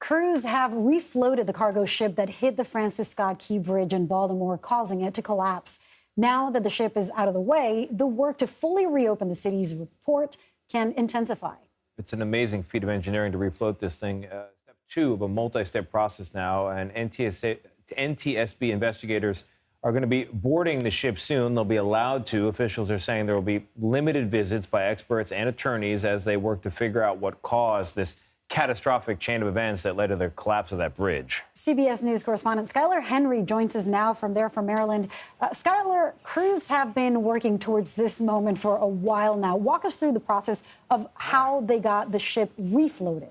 crews have refloated the cargo ship that hit the Francis Scott Key Bridge in Baltimore, causing it to collapse. Now that the ship is out of the way, the work to fully reopen the city's port can intensify. It's an amazing feat of engineering to refloat this thing. Step two of a multi-step process now, and NTSB investigators are going to be boarding the ship soon. They'll be allowed to. Officials are saying there will be limited visits by experts and attorneys as they work to figure out what caused this catastrophic chain of events that led to the collapse of that bridge. CBS News correspondent Skyler Henry joins us now from Maryland. Skyler, crews have been working towards this moment for a while now. Walk us through the process of how they got the ship refloated.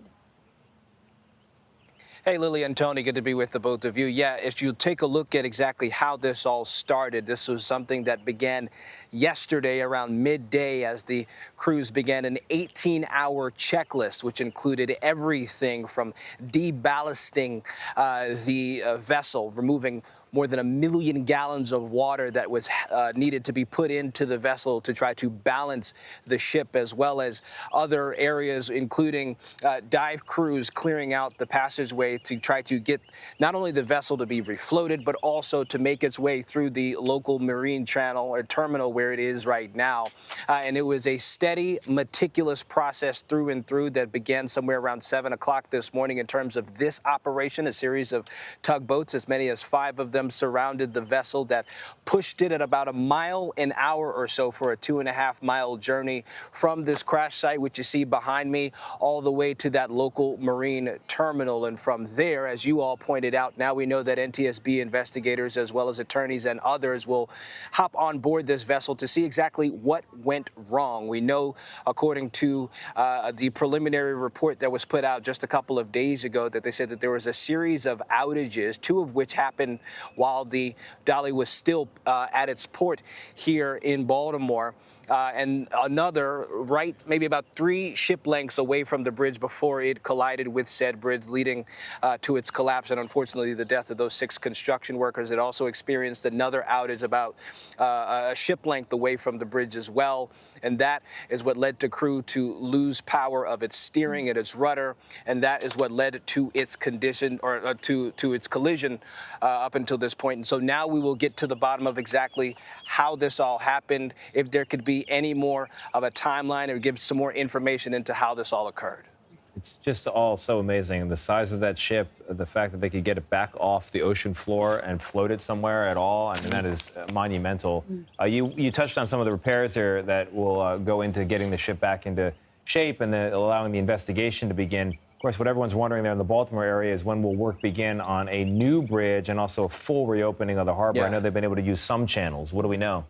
Hey, Lily and Tony, good to be with the both of you. Yeah, if you take a look at exactly how this all started, this was something that began yesterday around midday as the crews began an 18-hour checklist, which included everything from deballasting the vessel, removing more than 1 million gallons of water that was needed to be put into the vessel to try to balance the ship, as well as other areas, including dive crews clearing out the passageway to try to get not only the vessel to be refloated, but also to make its way through the local marine channel or terminal where it is right now. And it was a steady, meticulous process through and through that began somewhere around 7 o'clock this morning in terms of this operation. A series of tugboats, as many as 5 of them, surrounded the vessel that pushed it at about 1 mile an hour or so for a 2.5-mile journey from this crash site, which you see behind me, all the way to that local marine terminal. And from there, as you all pointed out, now we know that NTSB investigators, as well as attorneys and others, will hop on board this vessel to see exactly what went wrong. We know, according to the preliminary report that was put out just a couple of days ago, that they said that there was a series of outages, 2 of which happened while the Dali was still at its port here in Baltimore. And another right maybe about 3 ship lengths away from the bridge before it collided with said bridge, leading to its collapse and unfortunately the death of those 6 construction workers. It also experienced another outage about a ship length away from the bridge as well, and that is what led the crew to lose power of its steering and its rudder, and that is what led to its condition or to its collision up until this point. And so now we will get to the bottom of exactly how this all happened, if there could be any more of a timeline or give some more information into how this all occurred. It's just all so amazing. The size of that ship, the fact that they could get it back off the ocean floor and float it somewhere at all, I mean, that is monumental. You touched on some of the repairs here that will go into getting the ship back into shape and allowing the investigation to begin. Of course, what everyone's wondering there in the Baltimore area is when will work begin on a new bridge and also a full reopening of the harbor? I know they've been able to use some channels. What do we know?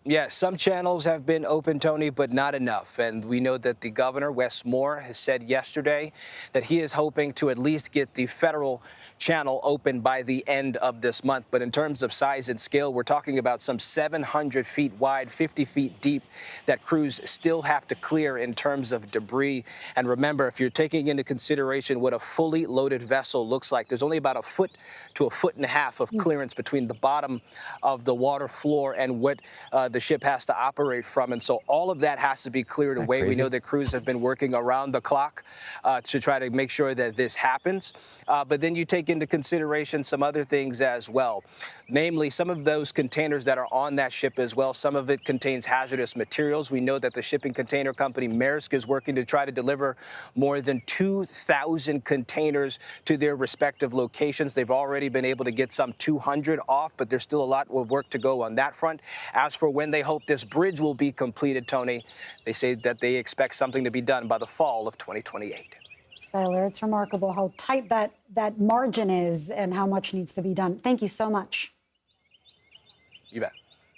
Yeah, some channels have been open, Tony, but not enough. And we know that the governor, Wes Moore, has said yesterday that he is hoping to at least get the federal channel open by the end of this month. But in terms of size and scale, we're talking about some 700 feet wide, 50 feet deep that crews still have to clear in terms of debris. And remember, if you're taking into consideration what a fully loaded vessel looks like, there's only about 1 foot to 1.5 feet of clearance between the bottom of the water floor and what the ship has to operate from. And so all of that has to be cleared away. Crazy. We know that crews have been working around the clock to try to make sure that this happens. But then you take into consideration some other things as well, namely some of those containers that are on that ship as well. Some of it contains hazardous materials. We know that the shipping container company Maersk is working to try to deliver more than 2,000 containers to their respective locations. They've already been able to get some 200 off, but there's still a lot of work to go on that front. As for when they hope this bridge will be completed, Tony, they say that they expect something to be done by the fall of 2028. Skyler, it's remarkable how tight that margin is and how much needs to be done. Thank you so much. You bet.